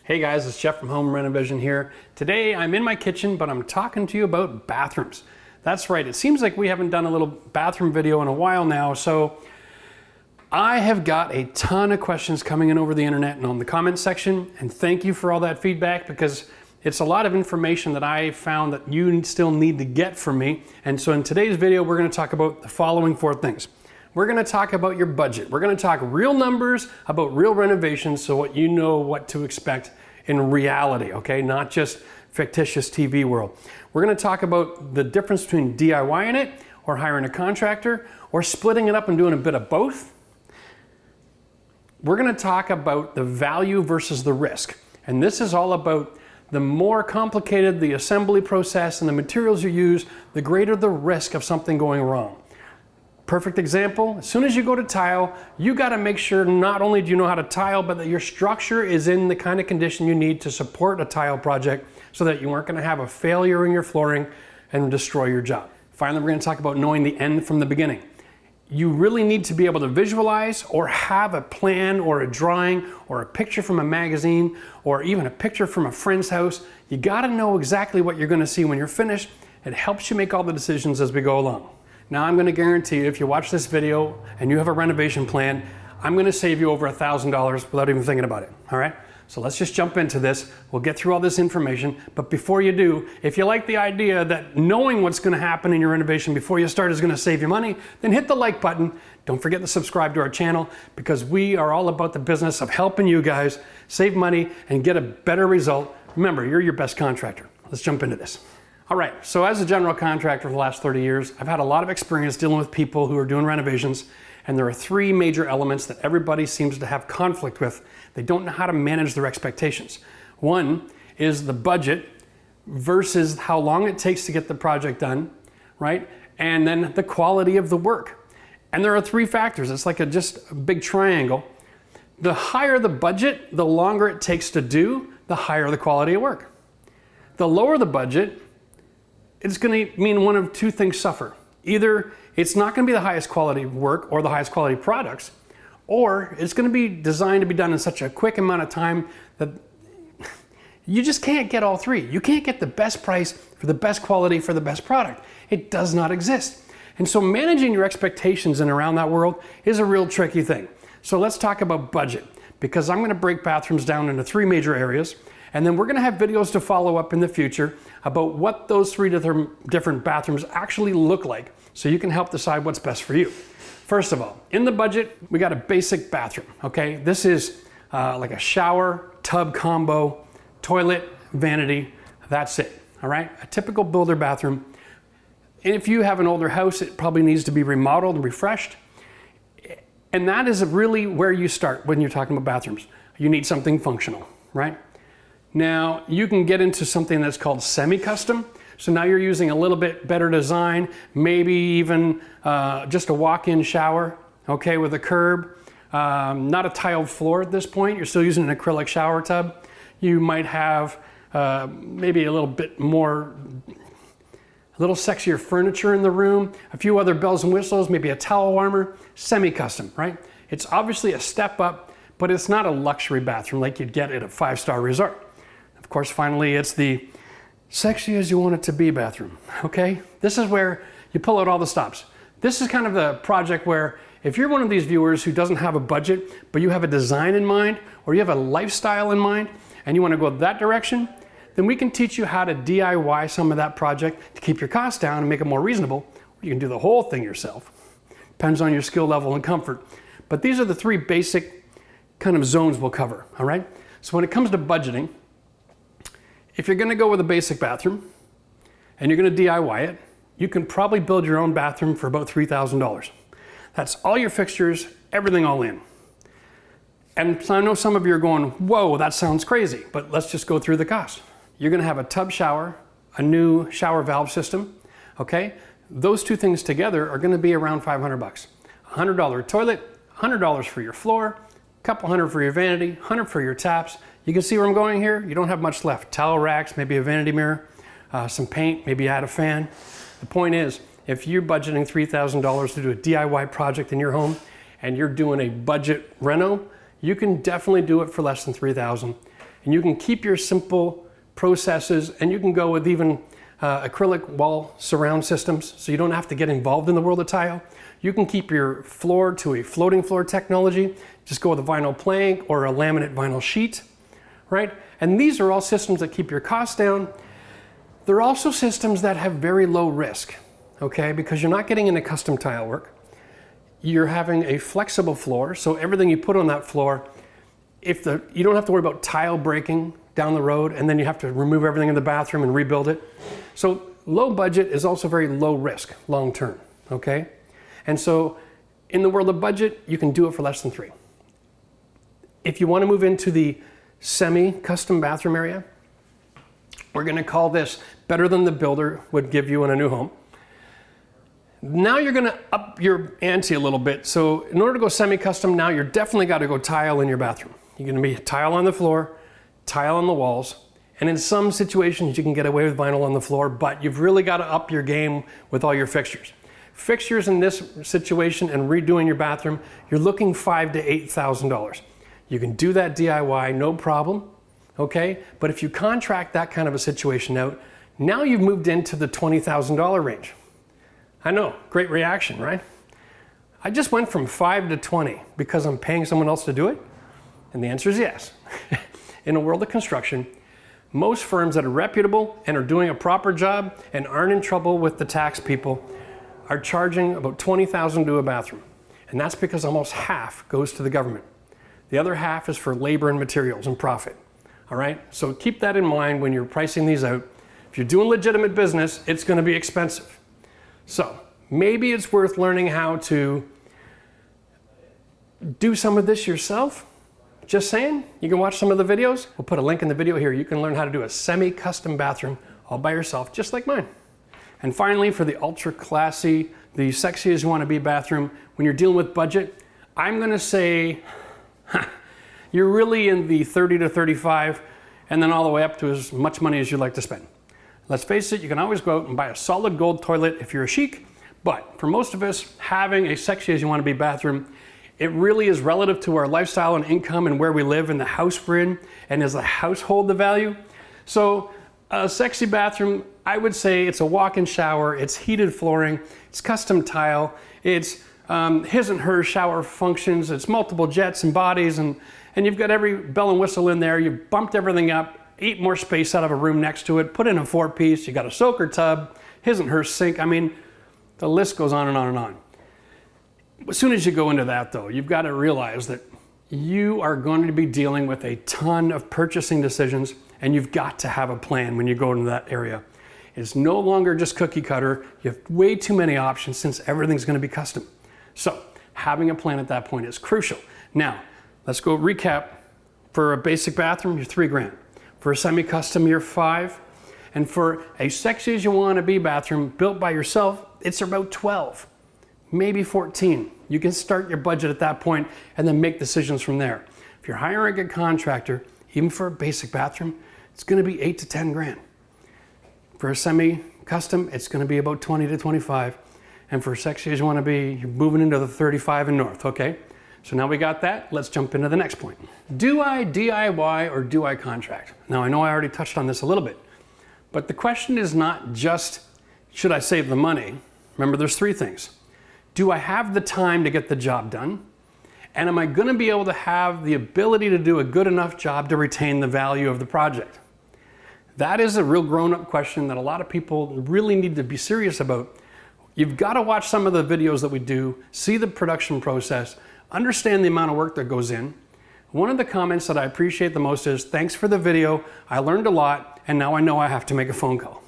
Hey guys, it's Jeff from Home RenoVision here. Today I'm in my kitchen, but I'm talking to you about bathrooms. That's right, it seems like we haven't done a little bathroom video in a while now, so I have got a ton of questions coming in over the internet and on the comment section, and thank you for all that feedback because it's a lot of information that I found that you still need to get from me. And so in today's video, we're going to talk about the following 4 things. We're going to talk about your budget. We're going to talk real numbers about real renovations so what you know what to expect in reality, okay? Not just fictitious TV world. We're going to talk about the difference between DIYing it or hiring a contractor or splitting it up and doing a bit of both. We're going to talk about the value versus the risk. And this is all about the more complicated the assembly process and the materials you use, the greater the risk of something going wrong. Perfect example, as soon as you go to tile, you got to make sure not only do you know how to tile, but that your structure is in the kind of condition you need to support a tile project so that you aren't going to have a failure in your flooring and destroy your job. Finally, we're going to talk about knowing the end from the beginning. You really need to be able to visualize or have a plan or a drawing or a picture from a magazine or even a picture from a friend's house. You got to know exactly what you're going to see when you're finished. It helps you make all the decisions as we go along. Now I'm going to guarantee you if you watch this video and you have a renovation plan, I'm going to save you over $1,000 without even thinking about it, all right? So let's just jump into this. We'll get through all this information, but before you do, if you like the idea that knowing what's going to happen in your renovation before you start is going to save you money, then hit the like button. Don't forget to subscribe to our channel because we are all about the business of helping you guys save money and get a better result. Remember, you're your best contractor. Let's jump into this. All right, so as a general contractor for the last 30 years, I've had a lot of experience dealing with people who are doing renovations, and there are 3 major elements that everybody seems to have conflict with. They don't know how to manage their expectations. One is the budget versus how long it takes to get the project done, right? And then the quality of the work. And there are 3 factors. It's like just a big triangle. The higher the budget, the longer it takes to do, the higher the quality of work. The lower the budget, it's going to mean one of 2 things suffer. Either it's not going to be the highest quality work or the highest quality products, or it's going to be designed to be done in such a quick amount of time that you just can't get all 3. You can't get the best price for the best quality for the best product. It does not exist. And so managing your expectations in around that world is a real tricky thing. So let's talk about budget, because I'm going to break bathrooms down into 3 major areas. And then we're going to have videos to follow up in the future about what those 3 different bathrooms actually look like so you can help decide what's best for you. First of all, in the budget, we got a basic bathroom, okay? This is like a shower, tub combo, toilet, vanity, that's it, all right? A typical builder bathroom. And if you have an older house, it probably needs to be remodeled and refreshed. And that is really where you start when you're talking about bathrooms. You need something functional, right? Now, you can get into something that's called semi-custom. So now you're using a little bit better design, maybe even just a walk-in shower, okay, with a curb. Not a tiled floor at this point. You're still using an acrylic shower tub. You might have maybe a little bit more, a little sexier furniture in the room, a few other bells and whistles, maybe a towel warmer, semi-custom, right? It's obviously a step up, but it's not a luxury bathroom like you'd get at a 5-star resort. Of course, finally, it's the sexy as you want it to be bathroom, okay? This is where you pull out all the stops. This is kind of the project where if you're one of these viewers who doesn't have a budget, but you have a design in mind, or you have a lifestyle in mind, and you want to go that direction, then we can teach you how to DIY some of that project to keep your costs down and make it more reasonable. Or you can do the whole thing yourself. Depends on your skill level and comfort. But these are the 3 basic kind of zones we'll cover, all right? So when it comes to budgeting, if you're going to go with a basic bathroom and you're going to DIY it, you can probably build your own bathroom for about $3,000. That's all your fixtures, everything all in. And so I know some of you are going, whoa, that sounds crazy, but let's just go through the cost. You're going to have a tub shower, a new shower valve system, okay? Those 2 things together are going to be around $500. $100 toilet, $100 for your floor, a couple $100 for your vanity, $100 for your taps. You can see where I'm going here. You don't have much left. Towel racks, maybe a vanity mirror, some paint, maybe add a fan. The point is, if you're budgeting $3,000 to do a DIY project in your home and you're doing a budget reno, you can definitely do it for less than $3,000. And you can keep your simple processes, and you can go with even acrylic wall surround systems, so you don't have to get involved in the world of tile. You can keep your floor to a floating floor technology. Just go with a vinyl plank or a laminate vinyl sheet, right? And these are all systems that keep your costs down. They're also systems that have very low risk, okay? Because you're not getting into custom tile work. You're having a flexible floor, so everything you put on that floor, you don't have to worry about tile breaking down the road, and then you have to remove everything in the bathroom and rebuild it. So low budget is also very low risk long term, okay? And so in the world of budget, you can do it for less than 3. If you want to move into the semi-custom bathroom area, we're going to call this better than the builder would give you in a new home. Now you're going to up your ante a little bit. So in order to go semi-custom, now you're definitely got to go tile in your bathroom. You're going to be tile on the floor, tile on the walls, and in some situations you can get away with vinyl on the floor, but you've really got to up your game with all your fixtures. Fixtures in this situation and redoing your bathroom, you're looking $5,000 to $8,000. You can do that DIY, no problem, okay? But if you contract that kind of a situation out, now you've moved into the $20,000 range. I know, great reaction, right? I just went from 5 to 20 because I'm paying someone else to do it? And the answer is yes. In a world of construction, most firms that are reputable and are doing a proper job and aren't in trouble with the tax people are charging about $20,000 to do a bathroom. And that's because almost half goes to the government. The other half is for labor and materials and profit. All right? So keep that in mind when you're pricing these out. If you're doing legitimate business, it's going to be expensive. So maybe it's worth learning how to do some of this yourself. Just saying, you can watch some of the videos. We'll put a link in the video here. You can learn how to do a semi-custom bathroom all by yourself, just like mine. And finally, for the ultra classy, the sexy as you want to be bathroom, when you're dealing with budget, I'm going to say you're really in the 30 to 35 and then all the way up to as much money as you'd like to spend. Let's face it, you can always go out and buy a solid gold toilet if you're a chic, but for most of us, having a sexy as you want to be bathroom, it really is relative to our lifestyle and income and where we live and the house we're in, and as a household the value. So a sexy bathroom, I would say it's a walk-in shower, it's heated flooring, it's custom tile, it's his and her shower functions, it's multiple jets and bodies, and you've got every bell and whistle in there. You've bumped everything up, 8 more space out of a room next to it, put in a 4-piece, you got a soaker tub, his and her sink. I mean, the list goes on and on and on. As soon as you go into that though, you've got to realize that you are going to be dealing with a ton of purchasing decisions, and you've got to have a plan when you go into that area. It's no longer just cookie cutter. You have way too many options since everything's going to be custom. So having a plan at that point is crucial. Now, let's go recap. For a basic bathroom, you're $3,000. For a semi-custom, you're $5,000. And for a sexy as you want to be bathroom built by yourself, it's about $12,000, maybe $14,000. You can start your budget at that point and then make decisions from there. If you're hiring a contractor, even for a basic bathroom, it's going to be $8,000 to $10,000. For a semi-custom, it's going to be about $20,000 to $25,000. And for sexy as you want to be, you're moving into the $35,000 and north, okay? So now we got that, let's jump into the next point. Do I DIY or do I contract? Now I know I already touched on this a little bit, but the question is not just, should I save the money? Remember, there's 3 things. Do I have the time to get the job done? And am I going to be able to have the ability to do a good enough job to retain the value of the project? That is a real grown-up question that a lot of people really need to be serious about. You've got to watch some of the videos that we do, see the production process, understand the amount of work that goes in. One of the comments that I appreciate the most is, thanks for the video, I learned a lot, and now I know I have to make a phone call.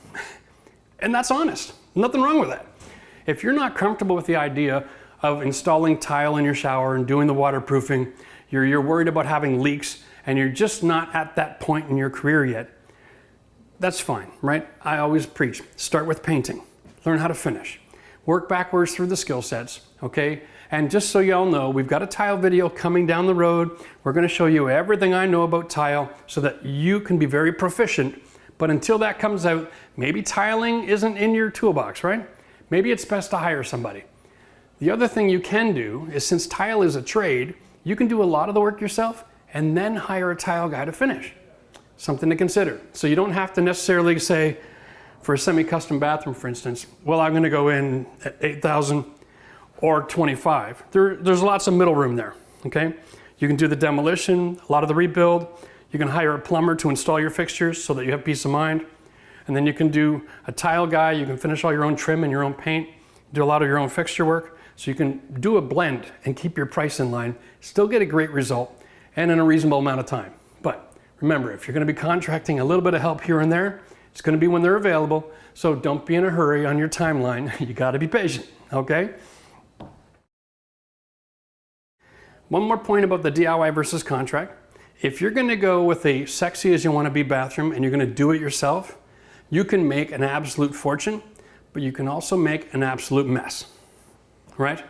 And that's honest, nothing wrong with that. If you're not comfortable with the idea of installing tile in your shower and doing the waterproofing, you're worried about having leaks, and you're just not at that point in your career yet, that's fine, right? I always preach, start with painting, learn how to finish, work backwards through the skill sets, okay? And just so y'all know, we've got a tile video coming down the road. We're gonna show you everything I know about tile so that you can be very proficient. But until that comes out, maybe tiling isn't in your toolbox, right? Maybe it's best to hire somebody. The other thing you can do is, since tile is a trade, you can do a lot of the work yourself and then hire a tile guy to finish. Something to consider. So you don't have to necessarily say, for a semi-custom bathroom, for instance, well, I'm gonna go in at 8,000 or 25. There's lots of middle room there, okay? You can do the demolition, a lot of the rebuild. You can hire a plumber to install your fixtures so that you have peace of mind. And then you can do a tile guy, you can finish all your own trim and your own paint, do a lot of your own fixture work. So you can do a blend and keep your price in line, still get a great result, and in a reasonable amount of time. But remember, if you're gonna be contracting a little bit of help here and there, it's gonna be when they're available, so don't be in a hurry on your timeline. You gotta be patient, okay? One more point about the DIY versus contract. If you're gonna go with a sexy as you wanna be bathroom and you're gonna do it yourself, you can make an absolute fortune, but you can also make an absolute mess, right?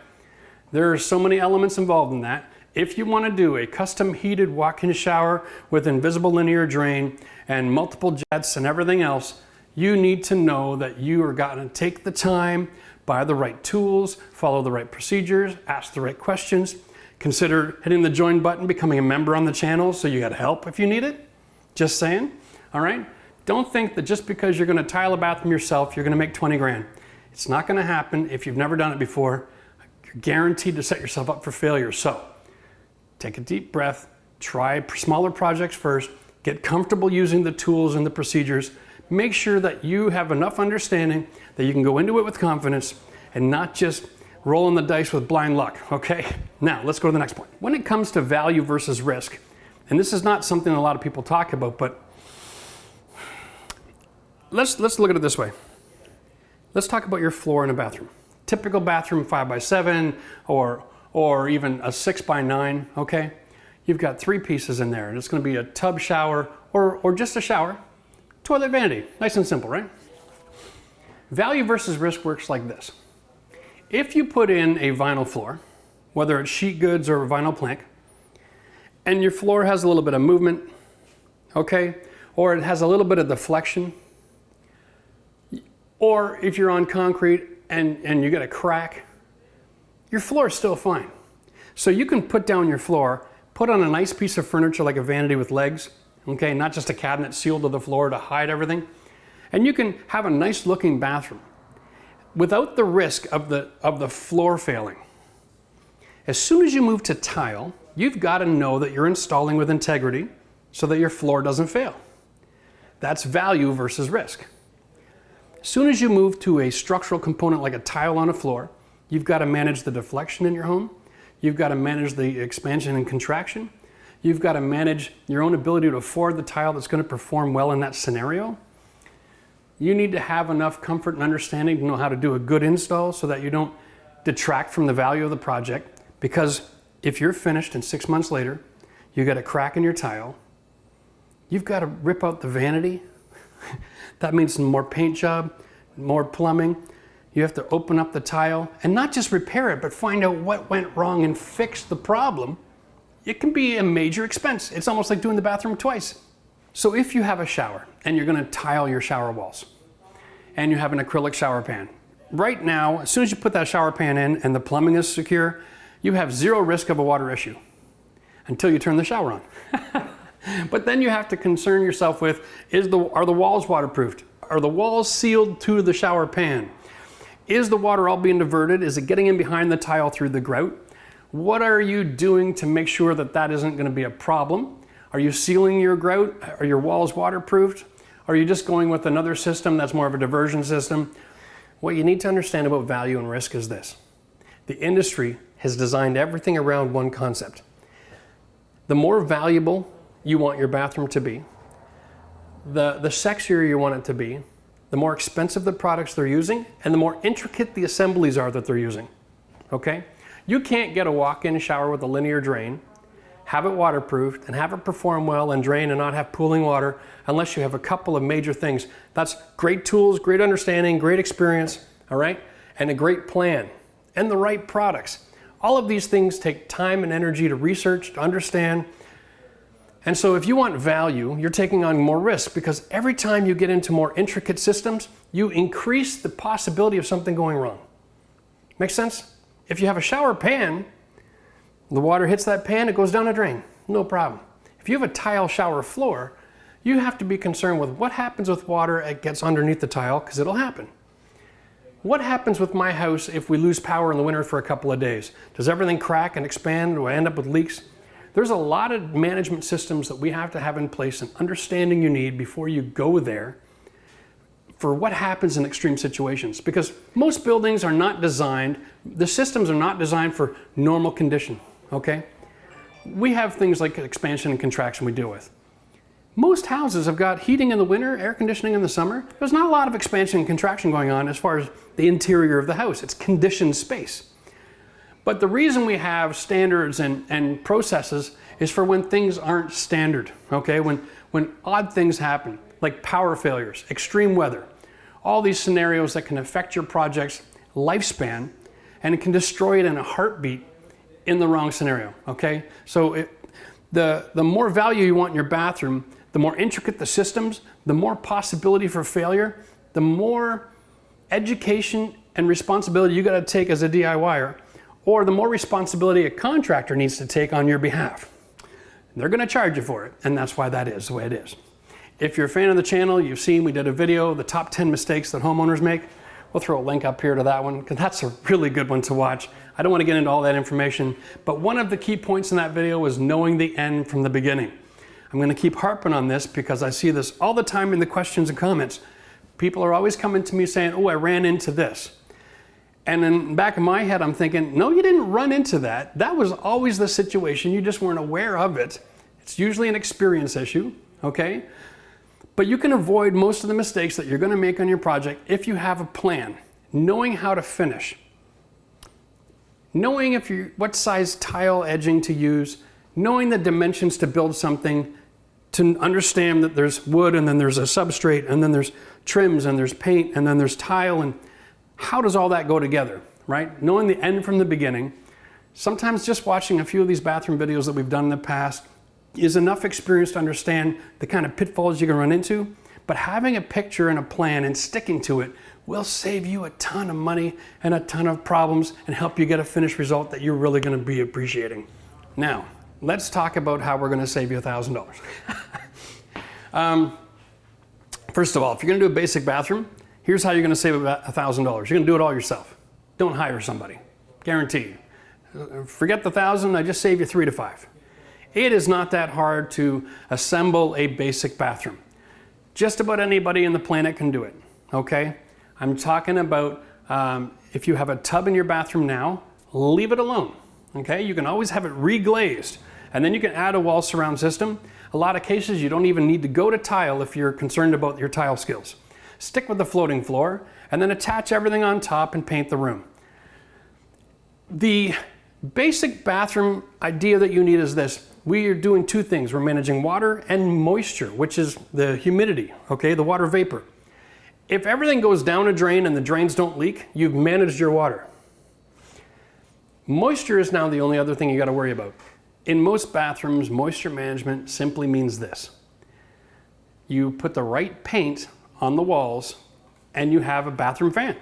There are so many elements involved in that. If you want to do a custom heated walk-in shower with invisible linear drain and multiple jets and everything else, you need to know that you are going to take the time, buy the right tools, follow the right procedures, ask the right questions, consider hitting the join button, becoming a member on the channel so you got help if you need it. Just saying, all right? Don't think that just because you're going to tile a bathroom yourself, you're going to make 20 grand. It's not going to happen if you've never done it before. You're guaranteed to set yourself up for failure. So take a deep breath, try smaller projects first, get comfortable using the tools and the procedures. Make sure that you have enough understanding that you can go into it with confidence and not just rolling the dice with blind luck, okay? Now, let's go to the next point. When it comes to value versus risk, and this is not something a lot of people talk about, but let's look at it this way. Let's talk about your floor in a bathroom. Typical bathroom 5x7 or even a 6x9, okay? You've got 3 pieces in there and it's gonna be a tub shower or just a shower, toilet vanity, nice and simple, right? Value versus risk works like this. If you put in a vinyl floor, whether it's sheet goods or vinyl plank, and your floor has a little bit of movement, okay? Or it has a little bit of deflection, or if you're on concrete and you get a crack, your floor is still fine. So you can put down your floor, put on a nice piece of furniture like a vanity with legs, okay, not just a cabinet sealed to the floor to hide everything, and you can have a nice looking bathroom without the risk of the floor failing. As soon as you move to tile, you've got to know that you're installing with integrity so that your floor doesn't fail. That's value versus risk. As soon as you move to a structural component like a tile on a floor, you've got to manage the deflection in your home. You've got to manage the expansion and contraction. You've got to manage your own ability to afford the tile that's going to perform well in that scenario. You need to have enough comfort and understanding to know how to do a good install so that you don't detract from the value of the project. Because if you're finished and 6 months later, you got a crack in your tile, you've got to rip out the vanity. That means more paint job, more plumbing. You have to open up the tile and not just repair it, but find out what went wrong and fix the problem. It can be a major expense. It's almost like doing the bathroom twice. So if you have a shower and you're going to tile your shower walls and you have an acrylic shower pan, right now, as soon as you put that shower pan in and the plumbing is secure, you have zero risk of a water issue until you turn the shower on. But then you have to concern yourself with, are the walls waterproofed? Are the walls sealed to the shower pan? Is the water all being diverted? Is it getting in behind the tile through the grout? What are you doing to make sure that that isn't going to be a problem? Are you sealing your grout? Are your walls waterproofed? Are you just going with another system that's more of a diversion system? What you need to understand about value and risk is this. The industry has designed everything around one concept. The more valuable you want your bathroom to be, the sexier you want it to be, the more expensive the products they're using, and the more intricate the assemblies are that they're using, okay? You can't get a walk-in shower with a linear drain, have it waterproofed, and have it perform well and drain and not have pooling water unless you have a couple of major things. That's great tools, great understanding, great experience, all right? And a great plan, and the right products. All of these things take time and energy to research, to understand. And so if you want value, you're taking on more risk because every time you get into more intricate systems, you increase the possibility of something going wrong. Make sense? If you have a shower pan, the water hits that pan, it goes down a drain, no problem. If you have a tile shower floor, You have to be concerned with what happens with water it gets underneath the tile, because it'll happen. What happens with my house if we lose power in the winter for a couple of days? Does everything crack and expand? Do I end up with leaks? There's a lot of management systems that we have to have in place and understanding you need before you go there for what happens in extreme situations. Because most buildings are not designed, the systems are not designed for normal condition, okay? We have things like expansion and contraction we deal with. Most houses have got heating in the winter, air conditioning in the summer. There's not a lot of expansion and contraction going on as far as the interior of the house. It's conditioned space. But the reason we have standards and processes is for when things aren't standard, okay? When odd things happen, like power failures, extreme weather, all these scenarios that can affect your project's lifespan, and it can destroy it in a heartbeat in the wrong scenario, okay? So the more value you want in your bathroom, the more intricate the systems, the more possibility for failure, the more education and responsibility you gotta take as a DIYer, or the more responsibility a contractor needs to take on your behalf. They're gonna charge you for it, and that's why that is the way it is. If you're a fan of the channel, you've seen we did a video, the top 10 mistakes that homeowners make. We'll throw a link up here to that one, because that's a really good one to watch. I don't want to get into all that information, but one of the key points in that video was knowing the end from the beginning. I'm going to keep harping on this because I see this all the time in the questions and comments. People are always coming to me saying, oh, I ran into this. And in the back of my head, I'm thinking, no, you didn't run into that. That was always the situation. You just weren't aware of it. It's usually an experience issue, okay? But you can avoid most of the mistakes that you're going to make on your project if you have a plan, knowing how to finish, knowing what size tile edging to use, knowing the dimensions to build something, to understand that there's wood and then there's a substrate and then there's trims and there's paint and then there's tile, and how does all that go together, right? Knowing the end from the beginning. Sometimes just watching a few of these bathroom videos that we've done in the past is enough experience to understand the kind of pitfalls you can run into, but having a picture and a plan and sticking to it will save you a ton of money and a ton of problems and help you get a finished result that you're really going to be appreciating. Now, let's talk about how we're going to save you $1,000. First of all, if you're going to do a basic bathroom, here's how you're going to save about $1,000. You're going to do it all yourself. Don't hire somebody. Guaranteed. Forget the $1,000, I just save you $3 to $5. It is not that hard to assemble a basic bathroom. Just about anybody on the planet can do it, okay? I'm talking about if you have a tub in your bathroom now, leave it alone, okay? You can always have it reglazed, and then you can add a wall surround system. A lot of cases, you don't even need to go to tile if you're concerned about your tile skills. Stick with the floating floor, and then attach everything on top and paint the room. The basic bathroom idea that you need is this. We are doing two things. We're managing water and moisture, which is the humidity, okay, the water vapor. If everything goes down a drain and the drains don't leak, you've managed your water. Moisture is now the only other thing you got to worry about. In most bathrooms, moisture management simply means this. You put the right paint on the walls and you have a bathroom fan.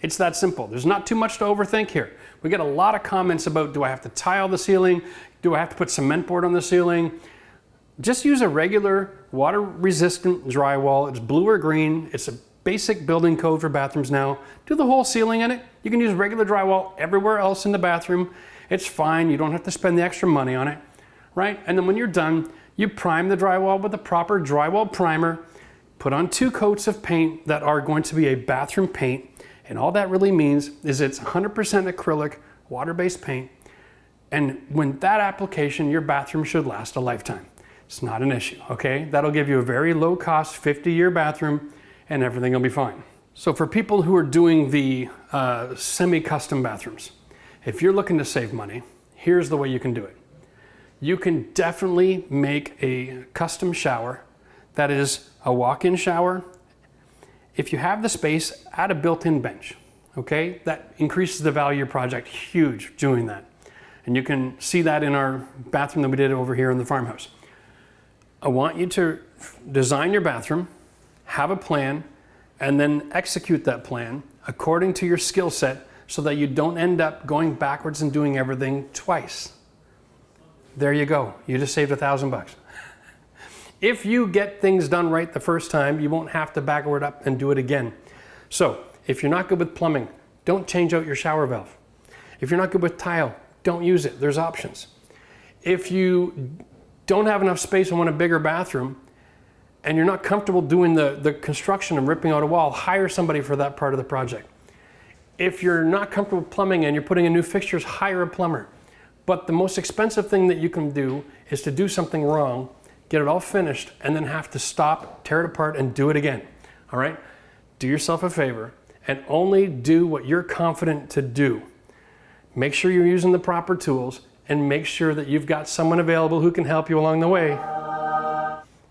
It's that simple. There's not too much to overthink here. We get a lot of comments about, do I have to tile the ceiling? Do I have to put cement board on the ceiling? Just use a regular water resistant drywall. It's blue or green. It's a basic building code for bathrooms now. Do the whole ceiling in it. You can use regular drywall everywhere else in the bathroom. It's fine. You don't have to spend the extra money on it, right? And then when you're done, you prime the drywall with a proper drywall primer, put on 2 coats of paint that are going to be a bathroom paint. And all that really means is it's 100% acrylic, water-based paint. And when that application, your bathroom should last a lifetime. It's not an issue, okay? That'll give you a very low-cost 50-year bathroom and everything will be fine. So for people who are doing the semi-custom bathrooms, if you're looking to save money, here's the way you can do it. You can definitely make a custom shower that is a walk-in shower. If you have the space, add a built-in bench, okay? That increases the value of your project, huge doing that. And you can see that in our bathroom that we did over here in the farmhouse. I want you to design your bathroom, have a plan, and then execute that plan according to your skill set so that you don't end up going backwards and doing everything twice. There you go. You just saved $1,000. If you get things done right the first time, you won't have to backward up and do it again. So if you're not good with plumbing, don't change out your shower valve. If you're not good with tile, don't use it. There's options. If you don't have enough space and want a bigger bathroom, and you're not comfortable doing the construction and ripping out a wall, hire somebody for that part of the project. If you're not comfortable with plumbing and you're putting in new fixtures, hire a plumber. But the most expensive thing that you can do is to do something wrong, get it all finished, and then have to stop, tear it apart, and do it again. All right? Do yourself a favor and only do what you're confident to do. Make sure you're using the proper tools and make sure that you've got someone available who can help you along the way,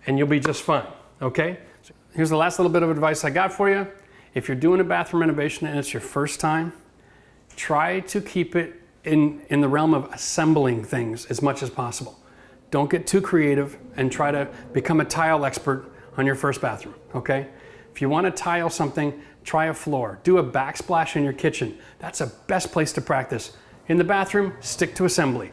and you'll be just fine, okay? So here's the last little bit of advice I got for you. If you're doing a bathroom renovation and it's your first time, try to keep it in the realm of assembling things as much as possible. Don't get too creative and try to become a tile expert on your first bathroom, okay? If you want to tile something, try a floor. Do a backsplash in your kitchen. That's the best place to practice. In the bathroom, stick to assembly.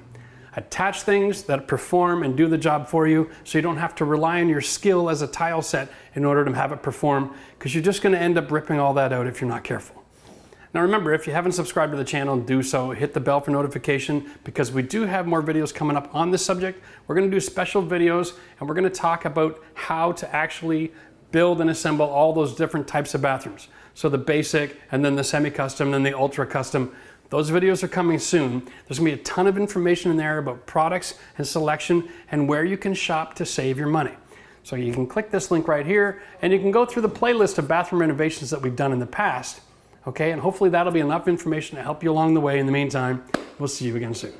Attach things that perform and do the job for you so you don't have to rely on your skill as a tile set in order to have it perform, because you're just going to end up ripping all that out if you're not careful. Now remember, if you haven't subscribed to the channel, do so. Hit the bell for notification, because we do have more videos coming up on this subject. We're going to do special videos, and we're going to talk about how to actually build and assemble all those different types of bathrooms. So the basic, and then the semi-custom, and then the ultra-custom. Those videos are coming soon. There's going to be a ton of information in there about products and selection and where you can shop to save your money. So you can click this link right here, and you can go through the playlist of bathroom renovations that we've done in the past. Okay, and hopefully that'll be enough information to help you along the way. In the meantime, we'll see you again soon.